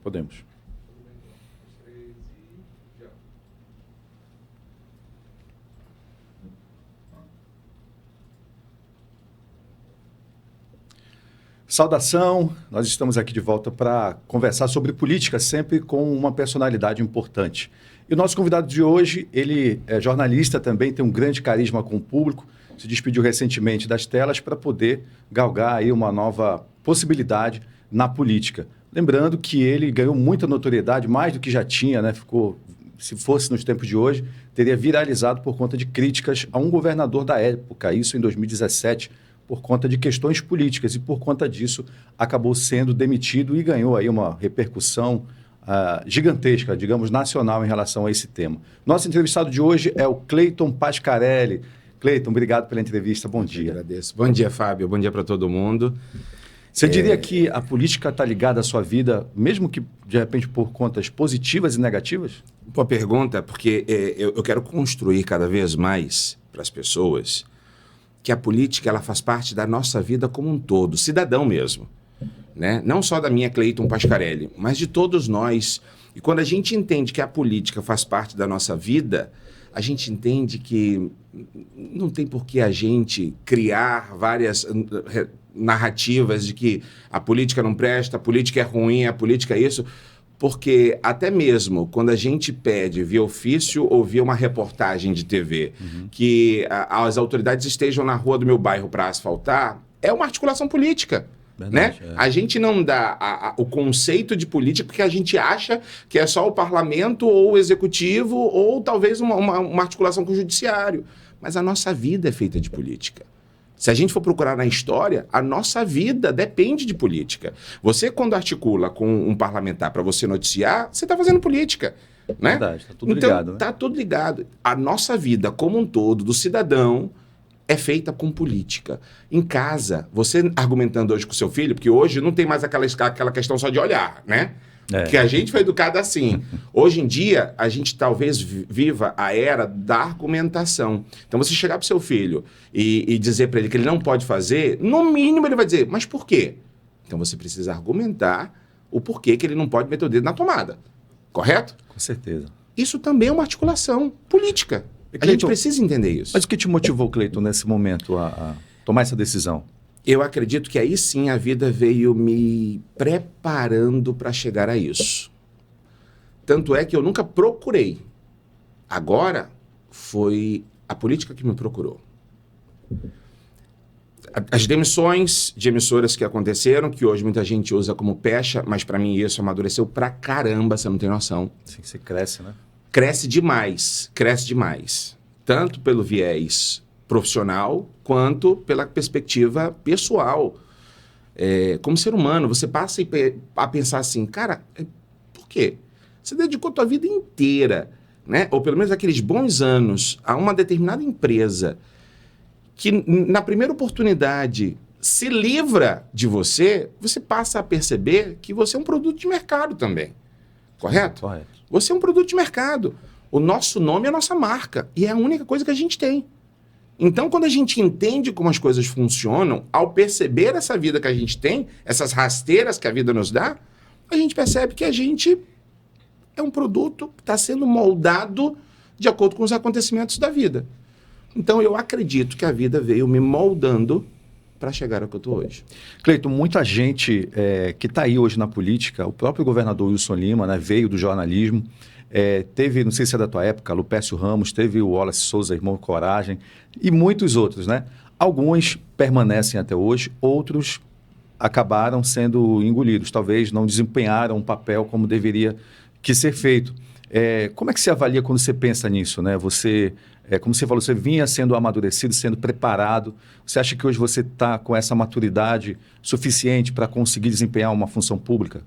Podemos. Saudação, nós estamos aqui de volta para conversar sobre política, sempre com uma personalidade importante. E o nosso convidado de hoje, ele é jornalista também, tem um grande carisma com o público, se despediu recentemente das telas para poder galgar aí uma nova possibilidade na política. Lembrando que ele ganhou muita notoriedade, mais do que já tinha, né? Ficou, se fosse nos tempos de hoje, teria viralizado por conta de críticas a um governador da época, isso em 2017, por conta de questões políticas, e por conta disso acabou sendo demitido e ganhou aí uma repercussão gigantesca, digamos, nacional em relação a esse tema. Nosso entrevistado de hoje é o Cleiton Pascarelli. Cleiton, obrigado pela entrevista, bom dia. Agradeço. Bom dia, Fábio, bom dia para todo mundo. Você diria que a política está ligada à sua vida, mesmo que, de repente, por contas positivas e negativas? Boa pergunta, porque eu quero construir cada vez mais para as pessoas que a política ela faz parte da nossa vida como um todo, cidadão mesmo, né? Não só da minha Cleiton Pascarelli, mas de todos nós. E quando a gente entende que a política faz parte da nossa vida, a gente entende que não tem por que a gente criar várias narrativas de que a política não presta, a política é ruim, a política é isso. Porque até mesmo quando a gente pede via ofício ou via uma reportagem de TV que as autoridades estejam na rua do meu bairro para asfaltar, é uma articulação política. Verdade, né? A gente não dá o conceito de política porque a gente acha que é só o parlamento ou o executivo ou talvez uma articulação com o judiciário. Mas a nossa vida é feita de política. Se a gente for procurar na história, a nossa vida depende de política. Você, quando articula com um parlamentar para você noticiar, você está fazendo política. Né? Verdade, está tudo ligado. Então, está tudo ligado. A nossa vida como um todo, do cidadão, é feita com política. Em casa, você argumentando hoje com o seu filho, porque hoje não tem mais aquela questão só de olhar, né? Que a gente foi educado assim. Hoje em dia, a gente talvez viva a era da argumentação. Então, você chegar para o seu filho e dizer para ele que ele não pode fazer, no mínimo ele vai dizer, mas por quê? Então, você precisa argumentar o porquê que ele não pode meter o dedo na tomada. Correto? Com certeza. Isso também é uma articulação política. A gente precisa entender isso. Mas o que te motivou, Cleiton, nesse momento a tomar essa decisão? Eu acredito que aí sim a vida veio me preparando para chegar a isso. Tanto é que eu nunca procurei. Agora foi a política que me procurou. As demissões de emissoras que aconteceram, que hoje muita gente usa como pecha, mas para mim isso amadureceu pra caramba, você não tem noção. Sim, você cresce, né? Cresce demais. Tanto pelo viés profissional, quanto pela perspectiva pessoal. Como ser humano, você passa a pensar assim, cara, por quê? Você dedicou a tua vida inteira, né? Ou pelo menos aqueles bons anos, a uma determinada empresa que, na primeira oportunidade, se livra de você, você passa a perceber que você é um produto de mercado também. Correto? Correto. Você é um produto de mercado. O nosso nome é a nossa marca. E é a única coisa que a gente tem. Então, quando a gente entende como as coisas funcionam, ao perceber essa vida que a gente tem, essas rasteiras que a vida nos dá, a gente percebe que a gente é um produto que está sendo moldado de acordo com os acontecimentos da vida. Então, eu acredito que a vida veio me moldando para chegar ao que eu estou hoje. Cleiton, muita gente que está aí hoje na política, o próprio governador Wilson Lima, né, veio do jornalismo, teve, não sei se é da tua época, Lupécio Ramos, teve o Wallace Souza, irmão Coragem, e muitos outros, né? Alguns permanecem até hoje, outros acabaram sendo engolidos, talvez não desempenharam um papel como deveria que ser feito. Como é que você avalia quando você pensa nisso, né? Você, como você falou, você vinha sendo amadurecido, sendo preparado. Você acha que hoje você está com essa maturidade suficiente para conseguir desempenhar uma função pública?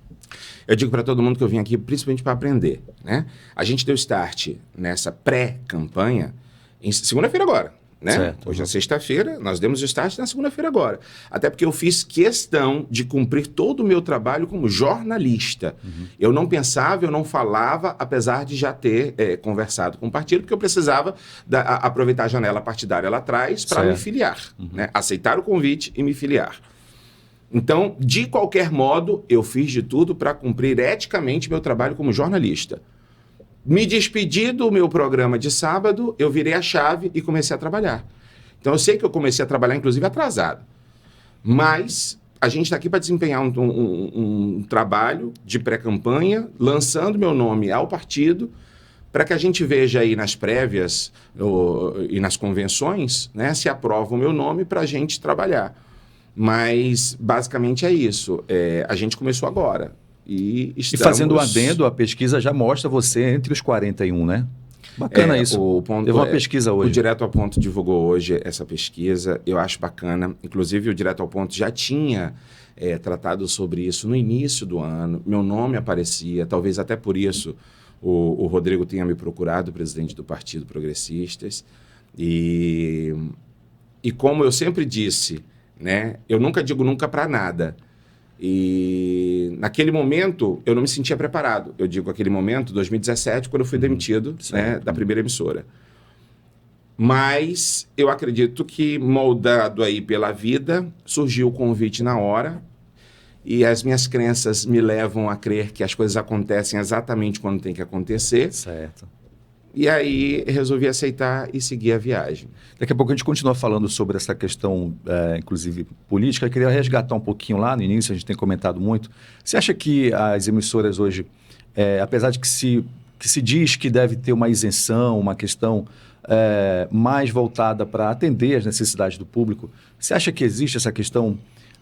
Eu digo para todo mundo que eu vim aqui principalmente para aprender, né? A gente deu start nessa pré-campanha em segunda-feira agora, né? Certo. Hoje é sexta-feira, nós demos o start na segunda-feira agora. Até porque eu fiz questão de cumprir todo o meu trabalho como jornalista. Eu não pensava, eu não falava, apesar de já ter conversado com o partido, porque eu precisava aproveitar a janela partidária lá atrás para me filiar, né? Aceitar o convite e me filiar. Então, de qualquer modo, eu fiz de tudo para cumprir eticamente meu trabalho como jornalista. Me despedi do meu programa de sábado, eu virei a chave e comecei a trabalhar. Então, eu sei que eu comecei a trabalhar, inclusive, atrasado. Mas a gente está aqui para desempenhar um trabalho de pré-campanha, lançando meu nome ao partido, para que a gente veja aí nas prévias e nas convenções, né, se aprova o meu nome para a gente trabalhar. Mas, basicamente, é isso. A gente começou agora. E fazendo um adendo, a pesquisa já mostra você entre os 41, né? Bacana isso. Teve uma pesquisa hoje. O Direto ao Ponto divulgou hoje essa pesquisa. Eu acho bacana. Inclusive, o Direto ao Ponto já tinha tratado sobre isso no início do ano. Meu nome aparecia. Talvez até por isso o Rodrigo tenha me procurado, o presidente do Partido Progressistas. E como eu sempre disse, né, eu nunca digo nunca para nada. E naquele momento eu não me sentia preparado. Eu digo aquele momento, 2017, quando eu fui demitido, né, da primeira emissora. Mas eu acredito que, moldado aí pela vida, surgiu o convite na hora. E as minhas crenças me levam a crer que as coisas acontecem exatamente quando tem que acontecer. Certo. E aí resolvi aceitar e seguir a viagem. Daqui a pouco a gente continua falando sobre essa questão, inclusive, política. Eu queria resgatar um pouquinho lá no início, a gente tem comentado muito. Você acha que as emissoras hoje, apesar de que se diz que deve ter uma isenção, uma questão mais voltada para atender as necessidades do público, você acha que existe essa questão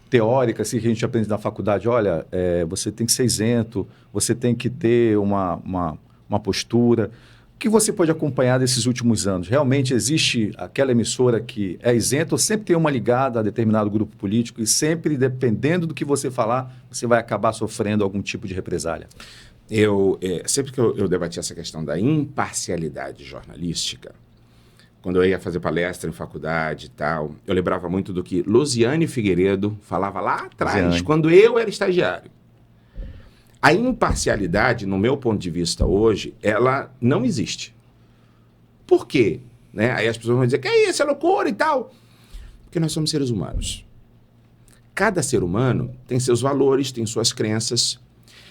teórica, assim, que a gente aprende na faculdade? Olha, você tem que ser isento, você tem que ter uma postura. O que você pode acompanhar desses últimos anos? Realmente existe aquela emissora que é isenta ou sempre tem uma ligada a determinado grupo político e sempre, dependendo do que você falar, você vai acabar sofrendo algum tipo de represália? Sempre que eu debati essa questão da imparcialidade jornalística, quando eu ia fazer palestra em faculdade e tal, eu lembrava muito do que Luziane Figueiredo falava lá atrás, quando eu era estagiário. A imparcialidade, no meu ponto de vista hoje, ela não existe. Por quê? Né? Aí as pessoas vão dizer que é isso, é loucura e tal. Porque nós somos seres humanos. Cada ser humano tem seus valores, tem suas crenças.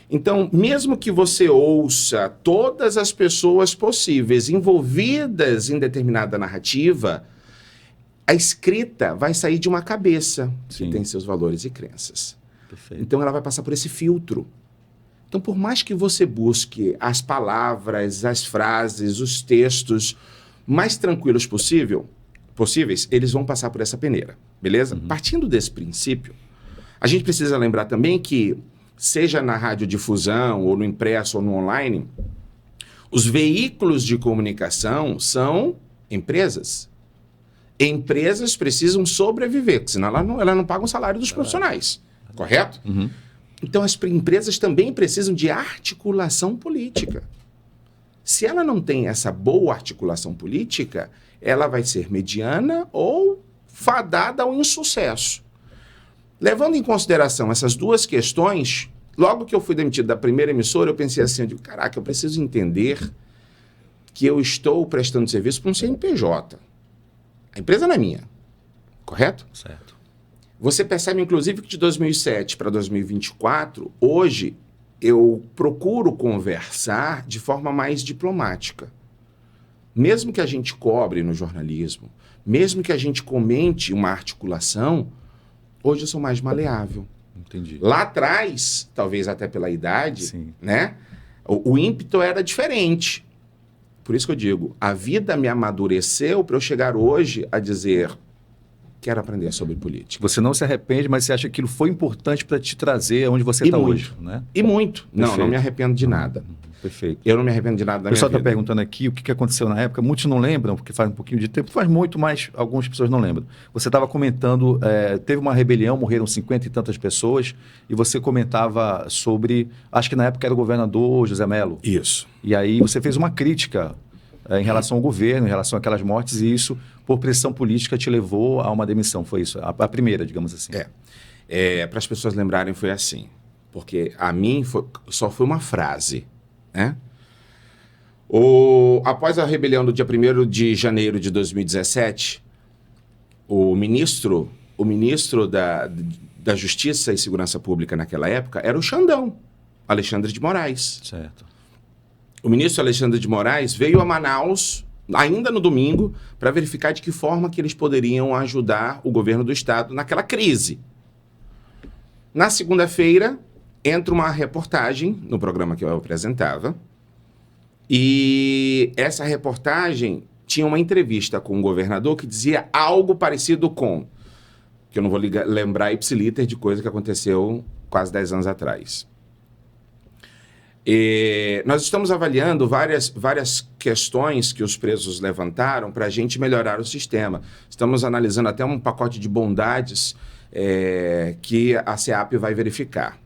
Então, mesmo que você ouça todas as pessoas possíveis envolvidas em determinada narrativa, a escrita vai sair de uma cabeça que tem seus valores e crenças. Perfeito. Então, ela vai passar por esse filtro. Então, por mais que você busque as palavras, as frases, os textos mais tranquilos possíveis, eles vão passar por essa peneira, beleza? Partindo desse princípio, a gente precisa lembrar também que, seja na radiodifusão, ou no impresso, ou no online, os veículos de comunicação são empresas. Empresas precisam sobreviver, senão elas não pagam o salário dos profissionais, correto? Então, as empresas também precisam de articulação política. Se ela não tem essa boa articulação política, ela vai ser mediana ou fadada ao insucesso. Levando em consideração essas duas questões, logo que eu fui demitido da primeira emissora, eu pensei assim, caraca, eu preciso entender que eu estou prestando serviço para um CNPJ. A empresa não é minha, correto? Certo. Você percebe, inclusive, que de 2007 para 2024, hoje, eu procuro conversar de forma mais diplomática. Mesmo que a gente cobre no jornalismo, mesmo que a gente comente uma articulação, hoje eu sou mais maleável. Entendi. Lá atrás, talvez até pela idade, né, o ímpeto era diferente. Por isso que eu digo, a vida me amadureceu para eu chegar hoje a dizer... Quero aprender sobre política. Você não se arrepende, mas você acha que aquilo foi importante para te trazer onde você está hoje, né? E muito. Não me arrependo de nada. Perfeito. Eu não me arrependo de nada da minha vida. O pessoal está perguntando aqui o que aconteceu na época. Muitos não lembram, porque faz um pouquinho de tempo. Faz muito, mas algumas pessoas não lembram. Você estava comentando, teve uma rebelião, morreram 50 e tantas pessoas, e você comentava sobre, acho que na época era o governador José Melo. Isso. E aí você fez uma crítica em relação ao governo, em relação àquelas mortes, e isso, por pressão política, te levou a uma demissão. Foi isso? A primeira, digamos assim. Para as pessoas lembrarem, foi assim. Porque a mim só foi uma frase, né? Após a rebelião do dia 1º de janeiro de 2017, o ministro da Justiça e Segurança Pública naquela época era o Xandão, Alexandre de Moraes. Certo. O ministro Alexandre de Moraes veio a Manaus, ainda no domingo, para verificar de que forma que eles poderiam ajudar o governo do estado naquela crise. Na segunda-feira, entra uma reportagem no programa que eu apresentava, e essa reportagem tinha uma entrevista com o governador que dizia algo parecido com, que eu não vou lembrar ipsiliter de coisa que aconteceu quase 10 anos atrás. E nós estamos avaliando várias questões que os presos levantaram para a gente melhorar o sistema. Estamos analisando até um pacote de bondades que a SEAP vai verificar.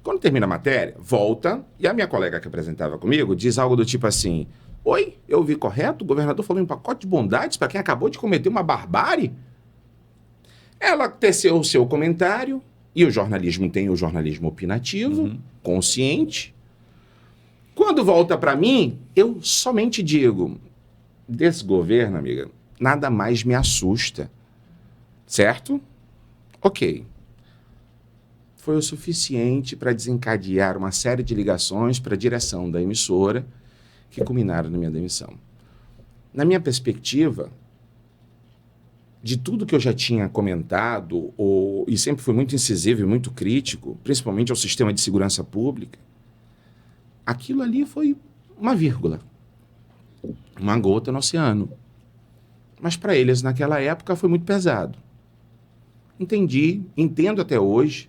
Quando termina a matéria, volta, e a minha colega que apresentava comigo diz algo do tipo assim: oi, eu ouvi correto? O governador falou em pacote de bondades para quem acabou de cometer uma barbárie? Ela teceu o seu comentário, e o jornalismo tem o jornalismo opinativo, consciente. Quando volta para mim, eu somente digo: desse governo, amiga, nada mais me assusta. Certo? Ok. Foi o suficiente para desencadear uma série de ligações para a direção da emissora que culminaram na minha demissão. Na minha perspectiva, de tudo que eu já tinha comentado, e sempre fui muito incisivo e muito crítico, principalmente ao sistema de segurança pública, aquilo ali foi uma vírgula, uma gota no oceano. Mas para eles, naquela época, foi muito pesado. Entendo até hoje,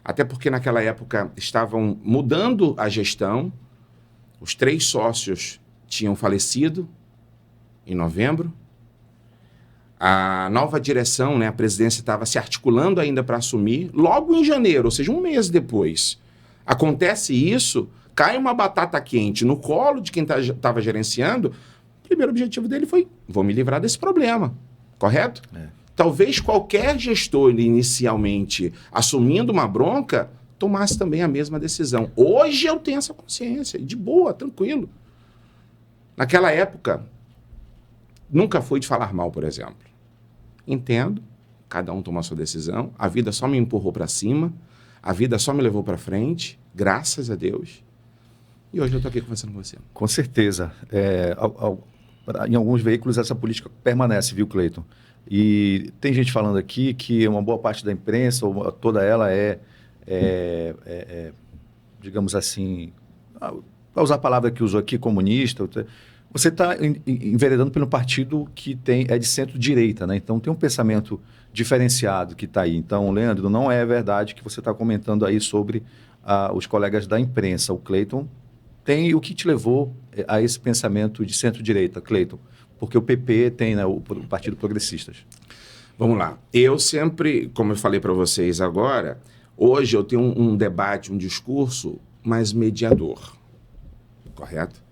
até porque naquela época estavam mudando a gestão, os 3 sócios tinham falecido em novembro, a nova direção, né, a presidência estava se articulando ainda para assumir, logo em janeiro, ou seja, um mês depois. Acontece isso, cai uma batata quente no colo de quem estava gerenciando, o primeiro objetivo dele foi: vou me livrar desse problema, correto? Talvez qualquer gestor inicialmente assumindo uma bronca tomasse também a mesma decisão. Hoje eu tenho essa consciência, de boa, tranquilo. Naquela época, nunca fui de falar mal, por exemplo. Entendo, cada um toma a sua decisão, a vida só me empurrou para cima, a vida só me levou para frente, graças a Deus. E hoje eu estou aqui conversando com você. Com certeza. Em alguns veículos essa política permanece, viu, Cleiton? E tem gente falando aqui que uma boa parte da imprensa, ou toda ela digamos assim, para usar a palavra que usou aqui, comunista. Você está enveredando pelo partido que é de centro-direita, né? Então tem um pensamento diferenciado que está aí. Então, Leandro, não é verdade que você está comentando aí sobre os colegas da imprensa. O Cleiton tem o que te levou a esse pensamento de centro-direita, Cleiton? Porque o PP tem, né, o Partido Progressistas. Vamos lá. Eu sempre, como eu falei para vocês agora, hoje eu tenho um debate, um discurso mais mediador. Correto?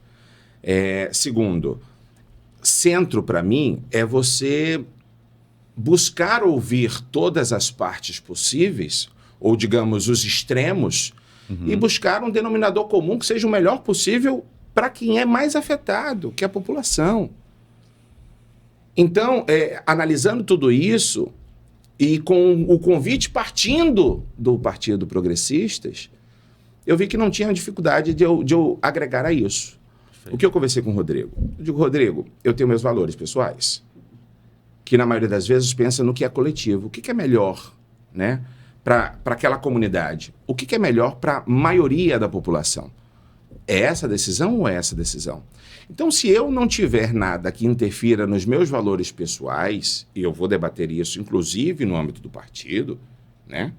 Segundo, centro para mim é você buscar ouvir todas as partes possíveis, ou digamos, os extremos, e buscar um denominador comum que seja o melhor possível para quem é mais afetado, que é a população. Então, analisando tudo isso, e com o convite partindo do Partido Progressistas, eu vi que não tinha dificuldade de eu agregar a isso. Perfeito. O que eu conversei com o Rodrigo? Eu digo: Rodrigo, eu tenho meus valores pessoais, que na maioria das vezes pensa no que é coletivo. O que é melhor, né, para aquela comunidade? O que é melhor para a maioria da população? É essa decisão ou é essa decisão? Então, se eu não tiver nada que interfira nos meus valores pessoais, e eu vou debater isso, inclusive, no âmbito do partido, né,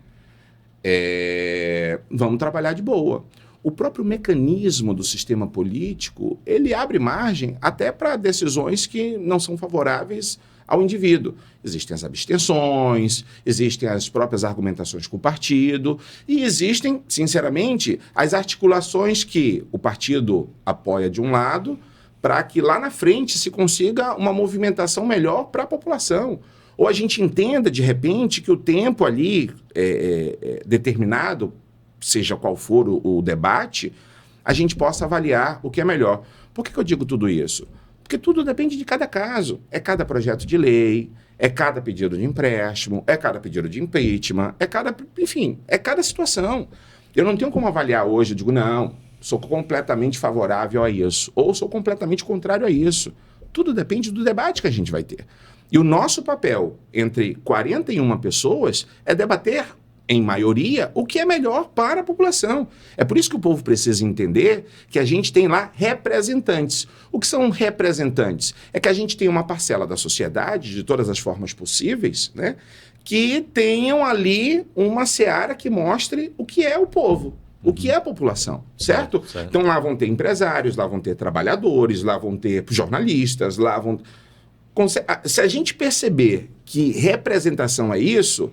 vamos trabalhar de boa. O próprio mecanismo do sistema político, ele abre margem até para decisões que não são favoráveis ao indivíduo. Existem as abstenções, existem as próprias argumentações com o partido, e existem, sinceramente, as articulações que o partido apoia de um lado, para que lá na frente se consiga uma movimentação melhor para a população. Ou a gente entenda, de repente, que o tempo ali determinado, seja qual for o debate, a gente possa avaliar o que é melhor. Por que eu digo tudo isso? Porque Porque tudo depende de cada caso. É cada projeto de lei, é cada pedido de empréstimo, é cada pedido de impeachment, enfim, é cada situação. Eu não tenho como avaliar hoje, eu digo, não, sou completamente favorável a isso, ou sou completamente contrário a isso. Tudo depende do debate que a gente vai ter. E o nosso papel entre 41 pessoas é debater, em maioria, o que é melhor para a população. É por isso que o povo precisa entender que a gente tem lá representantes. O que são representantes? É que a gente tem uma parcela da sociedade, de todas as formas possíveis, né, que tenham ali uma seara que mostre o que é o povo. O que é a população, certo? Certo. Então lá vão ter empresários, lá vão ter trabalhadores, lá vão ter jornalistas, lá vão... Se a gente perceber que representação é isso,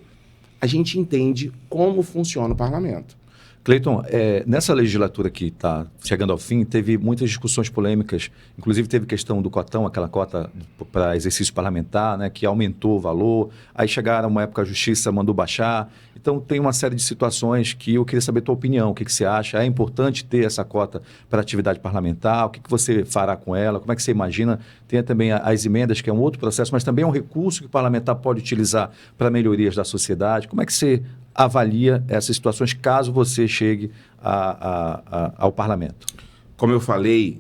a gente entende como funciona o parlamento. Cleiton, nessa legislatura que está chegando ao fim, teve muitas discussões polêmicas, inclusive teve questão do cotão, aquela cota para exercício parlamentar, né, que aumentou o valor, aí chegaram uma época a Justiça mandou baixar, então tem uma série de situações que eu queria saber a tua opinião, o que você acha, é importante ter essa cota para atividade parlamentar, o que você fará com ela, como é que você imagina, tem também as emendas, que é um outro processo, mas também é um recurso que o parlamentar pode utilizar para melhorias da sociedade, como é que você avalia essas situações caso você chegue ao parlamento? Como eu falei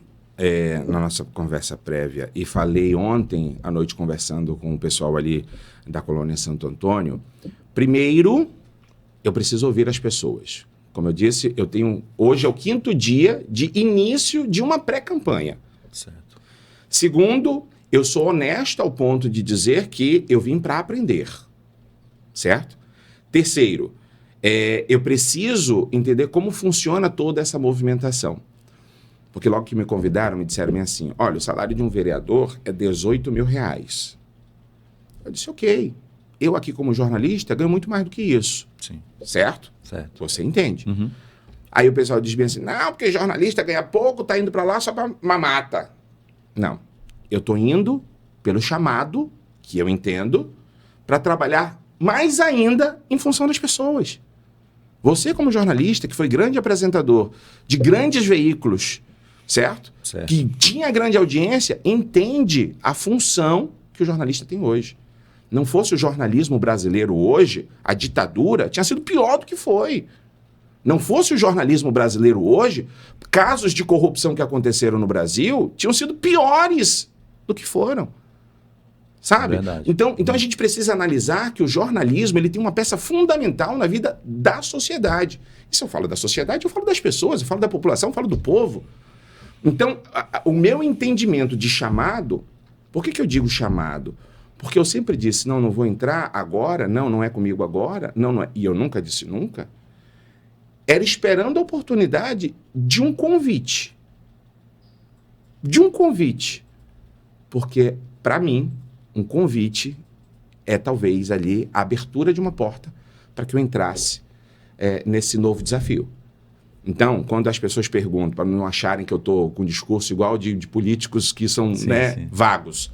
na nossa conversa prévia e falei ontem à noite conversando com o pessoal ali da colônia Santo Antônio, primeiro eu preciso ouvir as pessoas. Como eu disse, hoje é o 5º dia de início de uma pré-campanha. Certo. Segundo, eu sou honesto ao ponto de dizer que eu vim para aprender, certo? Terceiro, eu preciso entender como funciona toda essa movimentação. Porque logo que me convidaram, me disseram assim, olha, o salário de um vereador é R$18 mil. Eu disse, ok. Eu aqui como jornalista ganho muito mais do que isso. Sim. Certo? Certo. Você entende. Uhum. Aí o pessoal diz bem assim, não, porque jornalista ganha pouco, tá indo para lá só para mamata. Não. Eu estou indo pelo chamado, que eu entendo, para trabalhar mais ainda em função das pessoas. Você, como jornalista, que foi grande apresentador de grandes veículos, certo? Que tinha grande audiência, entende a função que o jornalista tem hoje. Não fosse o jornalismo brasileiro hoje, a ditadura tinha sido pior do que foi. Não fosse o jornalismo brasileiro hoje, casos de corrupção que aconteceram no Brasil tinham sido piores do que foram. Sabe? Então a gente precisa analisar que o jornalismo ele tem uma peça fundamental na vida da sociedade. E se eu falo da sociedade, eu falo das pessoas, eu falo da população, eu falo do povo. Então, o meu entendimento de chamado, por que eu digo chamado? Porque eu sempre disse, não vou entrar agora, não é comigo agora, não é, e eu nunca disse nunca, era esperando a oportunidade de um convite. De um convite. Porque, para mim, um convite é talvez ali a abertura de uma porta para que eu entrasse nesse novo desafio. Então, quando as pessoas perguntam, para não acharem que eu estou com um discurso igual de políticos que são sim. Vagos,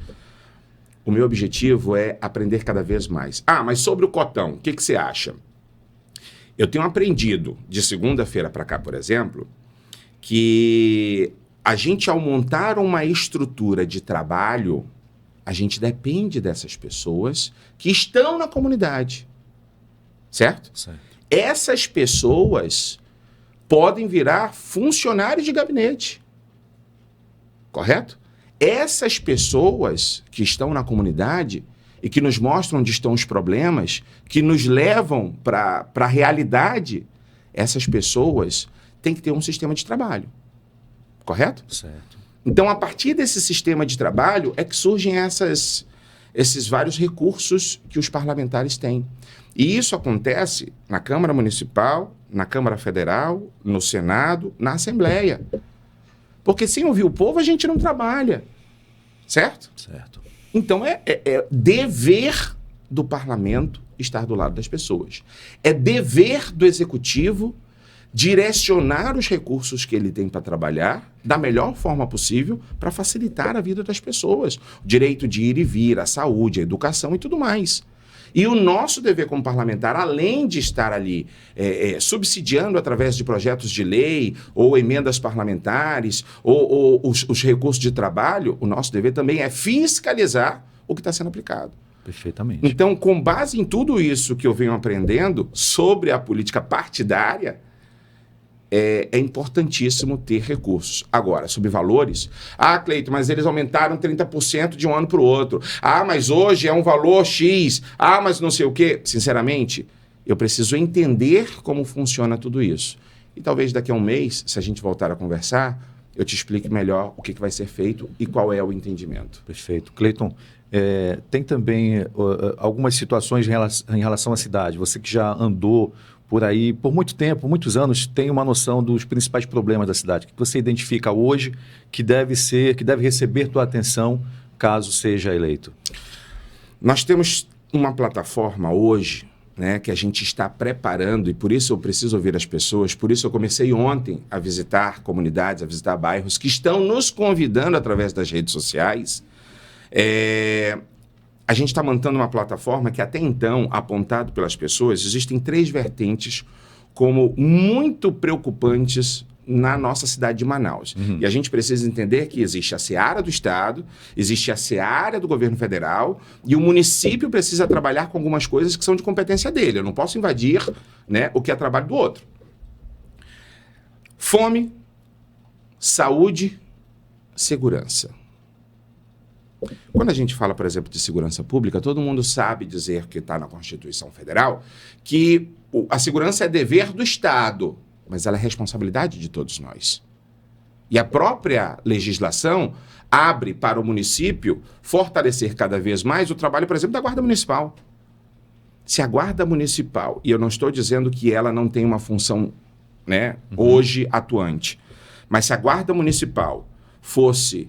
o meu objetivo é aprender cada vez mais. Mas sobre o cotão, o que você acha? Eu tenho aprendido, de segunda-feira para cá, por exemplo, que a gente, ao montar uma estrutura de trabalho, a gente depende dessas pessoas que estão na comunidade. Certo? Essas pessoas podem virar funcionários de gabinete. Correto? Essas pessoas que estão na comunidade e que nos mostram onde estão os problemas, que nos levam para a realidade, essas pessoas têm que ter um sistema de trabalho. Correto? Certo. Então, a partir desse sistema de trabalho é que surgem esses vários recursos que os parlamentares têm. E isso acontece na Câmara Municipal, na Câmara Federal, no Senado, na Assembleia. Porque sem ouvir o povo, a gente não trabalha. Certo? Certo. Então, é dever do parlamento estar do lado das pessoas. É dever do executivo direcionar os recursos que ele tem para trabalhar da melhor forma possível para facilitar a vida das pessoas. O direito de ir e vir, a saúde, a educação e tudo mais. E o nosso dever como parlamentar, além de estar ali subsidiando através de projetos de lei, ou emendas parlamentares, ou os recursos de trabalho, o nosso dever também é fiscalizar o que está sendo aplicado. Perfeitamente. Então, com base em tudo isso que eu venho aprendendo sobre a política partidária, é importantíssimo ter recursos. Agora, sobre valores... Cleito, mas eles aumentaram 30% de um ano para o outro. Mas hoje é um valor X. Mas não sei o quê. Sinceramente, eu preciso entender como funciona tudo isso. E talvez daqui a um mês, se a gente voltar a conversar, eu te explique melhor o que vai ser feito e qual é o entendimento. Perfeito. Cleiton, tem também algumas situações em relação à cidade. Você que já andou por aí por muito tempo, muitos anos, tem uma noção dos principais problemas da cidade. O que você identifica hoje que deve receber tua atenção caso seja eleito? Nós temos uma plataforma hoje, né, que a gente está preparando, e por isso eu preciso ouvir as pessoas, por isso eu comecei ontem a visitar comunidades, a visitar bairros que estão nos convidando através das redes sociais. A gente está montando uma plataforma que até então, apontado pelas pessoas, existem 3 vertentes como muito preocupantes na nossa cidade de Manaus. E a gente precisa entender que existe a seara do Estado, existe a seara do governo federal, e o município precisa trabalhar com algumas coisas que são de competência dele. Eu não posso invadir, né, o que é trabalho do outro. Fome, saúde, segurança. Quando a gente fala, por exemplo, de segurança pública, todo mundo sabe dizer que está na Constituição Federal que a segurança é dever do Estado, mas ela é responsabilidade de todos nós. E a própria legislação abre para o município fortalecer cada vez mais o trabalho, por exemplo, da Guarda Municipal. Se a Guarda Municipal, e eu não estou dizendo que ela não tem uma função, né, hoje atuante, mas se a Guarda Municipal fosse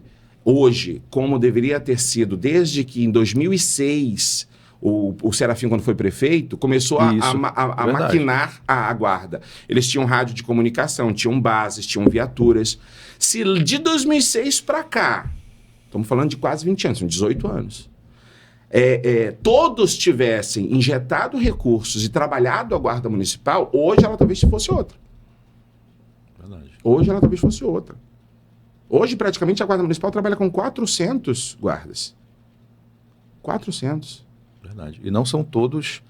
hoje, como deveria ter sido desde que em 2006 o Serafim, quando foi prefeito, começou a maquinar a guarda. Eles tinham rádio de comunicação, tinham bases, tinham viaturas. Se de 2006 para cá, estamos falando de quase 20 anos, são 18 anos, todos tivessem injetado recursos e trabalhado a Guarda Municipal, hoje ela talvez fosse outra. Verdade. Hoje ela talvez fosse outra. Hoje, praticamente, a Guarda Municipal trabalha com 400 guardas. 400. Verdade. E não são todos...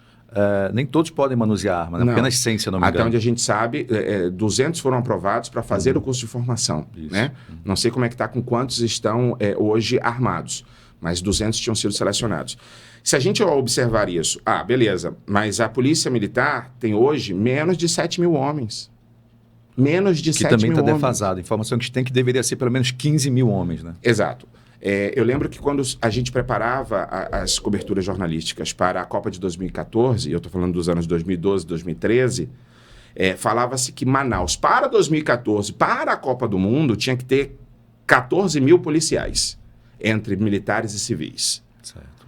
nem todos podem manusear arma, né? Apenas 100, se eu não me engano. Até onde a gente sabe, 200 foram aprovados para fazer o curso de formação. Né? Não sei como é que está, com quantos estão hoje armados, mas 200 tinham sido selecionados. Se a gente observar isso, beleza, mas a Polícia Militar tem hoje menos de 7 mil homens. Menos de 7 mil homens. Que também está defasado. Informação que a gente tem que deveria ser pelo menos 15 mil homens, né? Exato. Eu lembro que quando a gente preparava as coberturas jornalísticas para a Copa de 2014, e eu estou falando dos anos 2012, 2013, falava-se que Manaus, para 2014, para a Copa do Mundo, tinha que ter 14 mil policiais, entre militares e civis. Certo.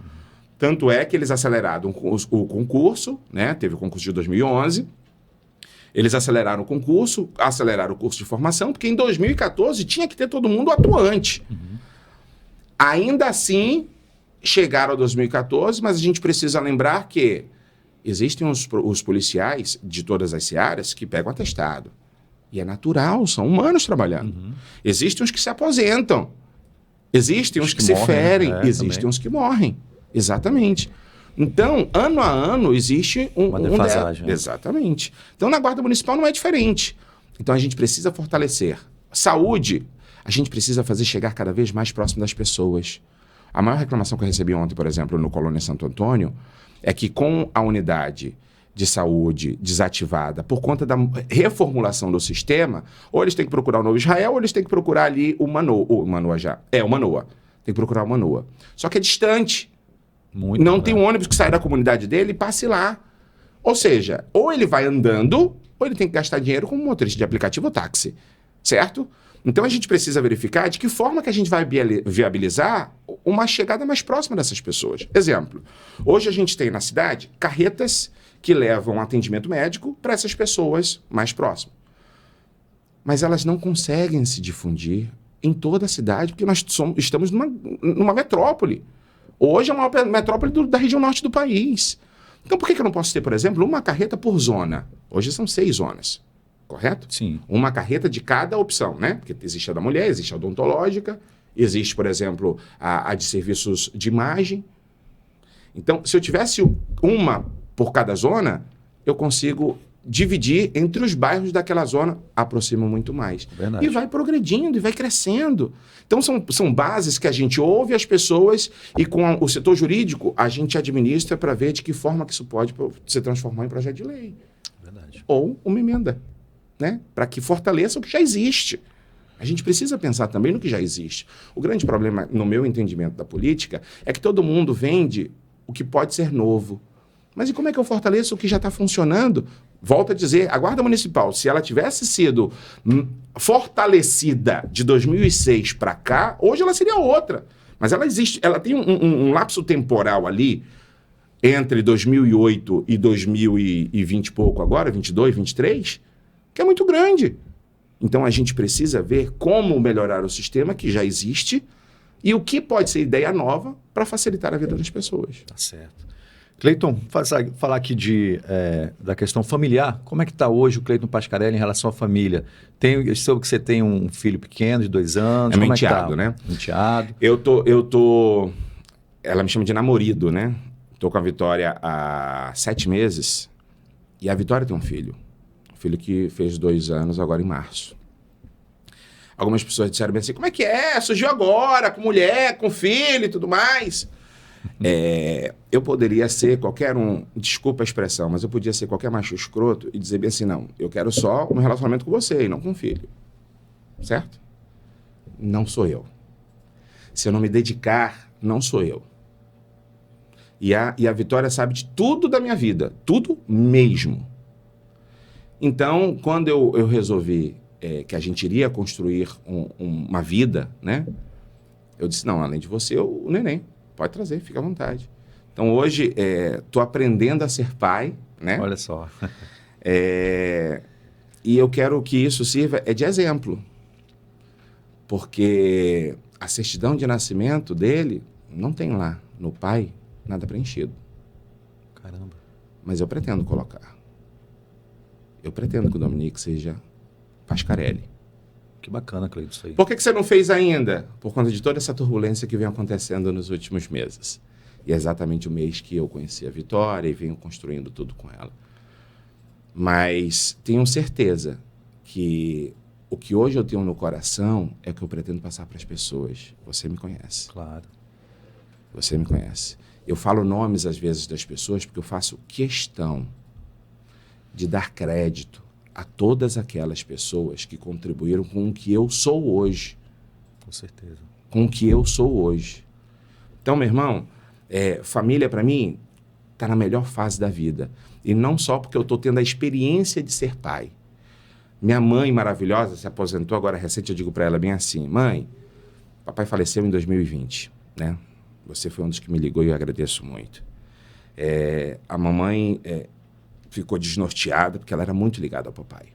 Tanto é que eles aceleraram o concurso, né? Teve o concurso de 2011, eles aceleraram o concurso, aceleraram o curso de formação, porque em 2014 tinha que ter todo mundo atuante. Ainda assim, chegaram a 2014, mas a gente precisa lembrar que existem os policiais de todas as searas que pegam atestado. E é natural, são humanos trabalhando. Existem os que se aposentam. Existem os que se ferem. Existem os que morrem. Exatamente. Então, ano a ano, existe uma defasagem. Exatamente. Então, na Guarda Municipal não é diferente. Então, a gente precisa fortalecer. Saúde, a gente precisa fazer chegar cada vez mais próximo das pessoas. A maior reclamação que eu recebi ontem, por exemplo, no Colônia Santo Antônio, é que com a unidade de saúde desativada por conta da reformulação do sistema, ou eles têm que procurar o Novo Israel, ou eles têm que procurar ali o Manoa. O Manoa. Tem que procurar o Manoa. Só que é distante. Muito não tem um ônibus que saia da comunidade dele e passe lá. Ou seja, ou ele vai andando, ou ele tem que gastar dinheiro com um motorista de aplicativo ou táxi. Certo? Então a gente precisa verificar de que forma que a gente vai viabilizar uma chegada mais próxima dessas pessoas. Exemplo, hoje a gente tem na cidade carretas que levam atendimento médico para essas pessoas mais próximas. Mas elas não conseguem se difundir em toda a cidade, porque nós estamos numa metrópole. Hoje é uma metrópole da região norte do país. Então, por que eu não posso ter, por exemplo, uma carreta por zona? Hoje são 6 zonas, correto? Sim. Uma carreta de cada opção, né? Porque existe a da mulher, existe a odontológica, existe, por exemplo, a de serviços de imagem. Então, se eu tivesse uma por cada zona, eu consigo dividir entre os bairros daquela zona, aproxima muito mais. Verdade. E vai progredindo, e vai crescendo. Então, são bases que a gente ouve as pessoas e com o setor jurídico, a gente administra para ver de que forma que isso pode se transformar em projeto de lei. Verdade. Ou uma emenda, né? Para que fortaleça o que já existe. A gente precisa pensar também no que já existe. O grande problema, no meu entendimento da política, é que todo mundo vende o que pode ser novo. Mas e como é que eu fortaleço o que já está funcionando? Volto a dizer, a Guarda Municipal, se ela tivesse sido fortalecida de 2006 para cá, hoje ela seria outra. Mas ela existe, ela tem um lapso temporal ali entre 2008 e 2020 e pouco agora, 22, 23, que é muito grande. Então a gente precisa ver como melhorar o sistema que já existe e o que pode ser ideia nova para facilitar a vida das pessoas. Tá certo. Cleiton, falar aqui da questão familiar. Como é que está hoje o Cleiton Pascarelli em relação à família? Eu soube que você tem um filho pequeno de 2 anos. É meu enteado, né? Enteado. Eu tô... Ela me chama de namorido, né? Tô com a Vitória há 7 meses e a Vitória tem um filho. Um filho que fez 2 anos agora em março. Algumas pessoas disseram bem assim, como é que é? Surgiu agora, com mulher, com filho e tudo mais. Eu poderia ser qualquer um, desculpa a expressão, mas eu podia ser qualquer macho escroto e dizer bem assim, não, eu quero só um relacionamento com você e não com um filho. Certo? Não sou eu. Se eu não me dedicar, não sou eu. E a Vitória sabe de tudo da minha vida, tudo mesmo. Então, quando eu resolvi que a gente iria construir uma vida, né? Eu disse, não, além de você, o neném. Pode trazer, fica à vontade. Então, hoje, estou aprendendo a ser pai, né? Olha só. E eu quero que isso sirva de exemplo. Porque a certidão de nascimento dele não tem lá, no pai, nada preenchido. Caramba. Mas eu pretendo colocar. Eu pretendo que o Dominique seja Pascarelli. Que bacana, Cleiton, isso aí. Por que você não fez ainda? Por conta de toda essa turbulência que vem acontecendo nos últimos meses. E é exatamente o mês que eu conheci a Vitória e venho construindo tudo com ela. Mas tenho certeza que o que hoje eu tenho no coração é o que eu pretendo passar para as pessoas. Você me conhece. Claro. Você me conhece. Eu falo nomes, às vezes, das pessoas porque eu faço questão de dar crédito a todas aquelas pessoas que contribuíram com o que eu sou hoje. Com certeza. Com o que eu sou hoje. Então, meu irmão, família, para mim, está na melhor fase da vida. E não só porque eu estou tendo a experiência de ser pai. Minha mãe maravilhosa se aposentou agora recente, eu digo para ela bem assim, mãe, papai faleceu em 2020, né? Você foi um dos que me ligou e eu agradeço muito. A mamãe... ficou desnorteada, porque ela era muito ligada ao papai.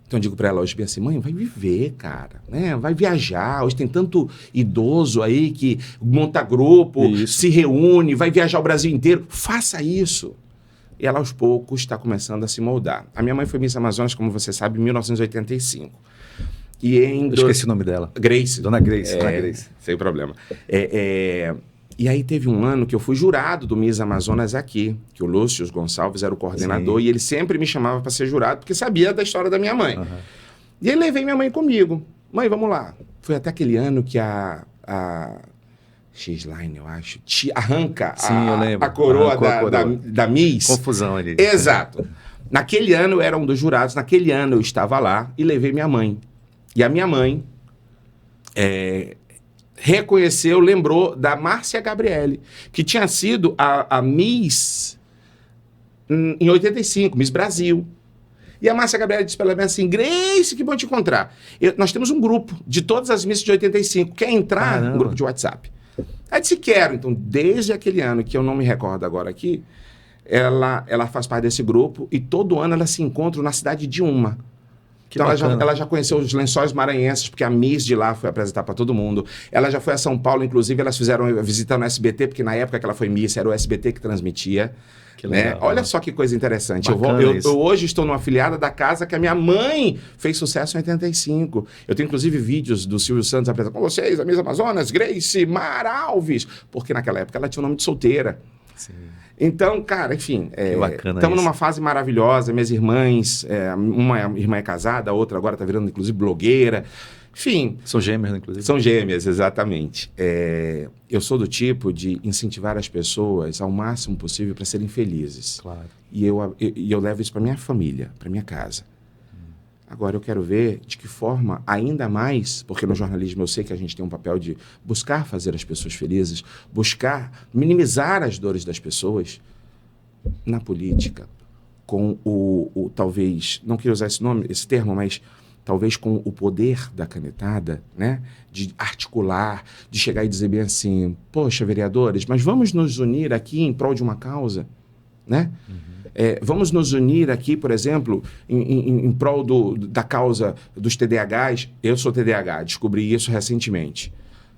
Então eu digo para ela hoje bem assim, mãe, vai viver, cara, né? Vai viajar, hoje tem tanto idoso aí que monta grupo, se reúne, vai viajar o Brasil inteiro, faça isso. E ela aos poucos está começando a se moldar. A minha mãe foi Miss Amazonas, como você sabe, em 1985. E eu esqueci o nome dela. Grace. Dona Grace. Dona Grace. Sem problema. E aí teve um ano que eu fui jurado do Miss Amazonas aqui, que o Lúcio Gonçalves era o coordenador, e ele sempre me chamava para ser jurado, porque sabia da história da minha mãe. Uhum. E aí levei minha mãe comigo. Mãe, vamos lá. Foi até aquele ano que a X-Line, eu acho, arranca eu lembro. A coroa da Miss. Confusão ali. Exato. Naquele ano eu era um dos jurados, naquele ano eu estava lá e levei minha mãe. E a minha mãe... reconheceu, lembrou da Márcia Gabriele, que tinha sido a Miss em 85, Miss Brasil. E a Márcia Gabriele disse para ela assim, Grace, que bom te encontrar. Nós temos um grupo de todas as Misses de 85. Quer entrar? Caramba. No grupo de WhatsApp? Aí disse, quero. Então, desde aquele ano, que eu não me recordo agora aqui, ela faz parte desse grupo e todo ano ela se encontra na cidade de Uma. Então ela já conheceu os Lençóis Maranhenses, porque a Miss de lá foi apresentar para todo mundo. Ela já foi a São Paulo, inclusive elas fizeram a visita no SBT, porque na época que ela foi Miss, era o SBT que transmitia. Que legal, né? Olha só que coisa interessante. Eu hoje estou numa afiliada da casa que a minha mãe fez sucesso em 85. Eu tenho inclusive vídeos do Silvio Santos apresentando com vocês, a Miss Amazonas, Grace Mar Alves, porque naquela época ela tinha o nome de solteira. Sim. Então, cara, enfim, estamos numa fase maravilhosa. Minhas irmãs, uma irmã é casada, a outra agora está virando, inclusive, blogueira. Enfim. São gêmeas, inclusive. São gêmeas, exatamente. Eu sou do tipo de incentivar as pessoas ao máximo possível para serem felizes. Claro. E eu levo isso para minha família, para minha casa. Agora, eu quero ver de que forma, ainda mais, porque no jornalismo eu sei que a gente tem um papel de buscar fazer as pessoas felizes, buscar minimizar as dores das pessoas, na política, com talvez, não queria usar esse termo, mas talvez com o poder da canetada, né? De articular, de chegar e dizer bem assim, poxa, vereadores, mas vamos nos unir aqui em prol de uma causa, né? Vamos nos unir aqui, por exemplo, em prol da causa dos TDAHs. Eu sou TDAH, descobri isso recentemente.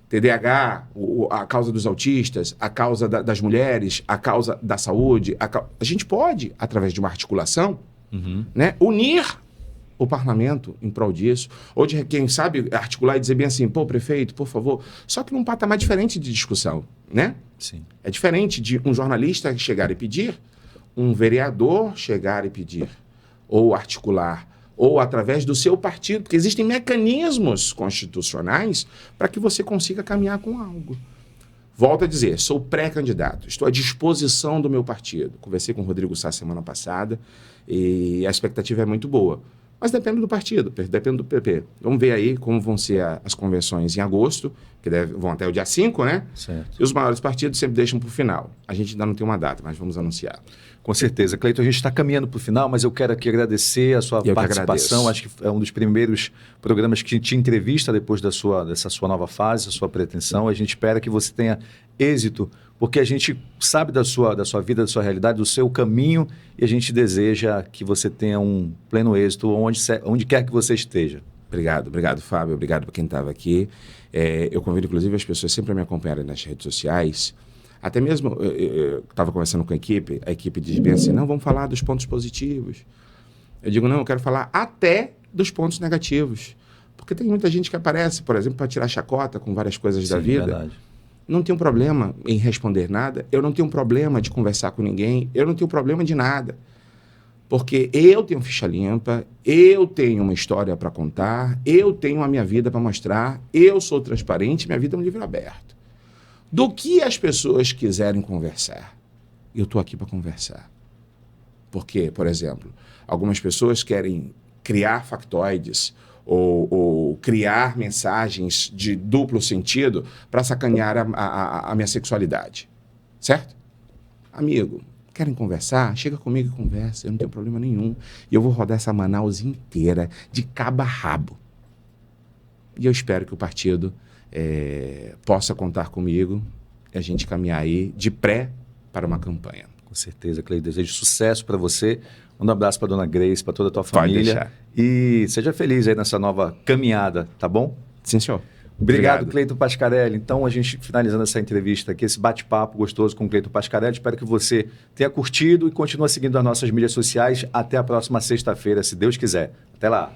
TDAH, a causa dos autistas, a causa das mulheres, a causa da saúde. A gente pode, através de uma articulação, né, unir o parlamento em prol disso. Ou, de quem sabe, articular e dizer bem assim, pô, prefeito, por favor. Só que num patamar diferente de discussão, né? Sim. É diferente de um jornalista chegar e pedir, um vereador chegar e pedir, ou articular, ou através do seu partido, porque existem mecanismos constitucionais para que você consiga caminhar com algo. Volto a dizer, sou pré-candidato, estou à disposição do meu partido. Conversei com o Rodrigo Sá semana passada e a expectativa é muito boa. Mas depende do partido, depende do PP. Vamos ver aí como vão ser as convenções em agosto, que vão até o dia 5, né? Certo. E os maiores partidos sempre deixam para o final. A gente ainda não tem uma data, mas vamos anunciar. Com certeza. Cleiton, a gente está caminhando para o final, mas eu quero aqui agradecer a sua participação. Acho que é um dos primeiros programas que te entrevista depois dessa sua nova fase, da sua pretensão. A gente espera que você tenha êxito, porque a gente sabe da sua vida, da sua realidade, do seu caminho, e a gente deseja que você tenha um pleno êxito onde quer que você esteja. Obrigado, Fábio. Obrigado para quem estava aqui. Eu convido, inclusive, as pessoas sempre a me acompanharem nas redes sociais. Até mesmo, eu estava conversando com a equipe diz bem assim, não, vamos falar dos pontos positivos. Eu digo, não, eu quero falar até dos pontos negativos. Porque tem muita gente que aparece, por exemplo, para tirar chacota com várias coisas da vida. Verdade. Não tenho problema em responder nada, eu não tenho problema de conversar com ninguém, eu não tenho problema de nada. Porque eu tenho ficha limpa, eu tenho uma história para contar, eu tenho a minha vida para mostrar, eu sou transparente, minha vida é um livro aberto. Do que as pessoas quiserem conversar, eu estou aqui para conversar. Porque, por exemplo, algumas pessoas querem criar factoides ou criar mensagens de duplo sentido para sacanear a minha sexualidade. Certo? Amigo, querem conversar? Chega comigo e conversa, eu não tenho problema nenhum. E eu vou rodar essa Manaus inteira de cabo a rabo. E eu espero que o partido possa contar comigo e a gente caminhar aí de pré para uma campanha. Com certeza, Cleiton. Desejo sucesso para você. Um abraço para a dona Grace, para toda a tua família. Pode deixar. E seja feliz aí nessa nova caminhada, tá bom? Sim, senhor. Obrigado, Cleiton Pascarelli. Então, a gente finalizando essa entrevista aqui, esse bate-papo gostoso com o Cleiton Pascarelli. Espero que você tenha curtido e continue seguindo as nossas mídias sociais. Até a próxima sexta-feira, se Deus quiser. Até lá.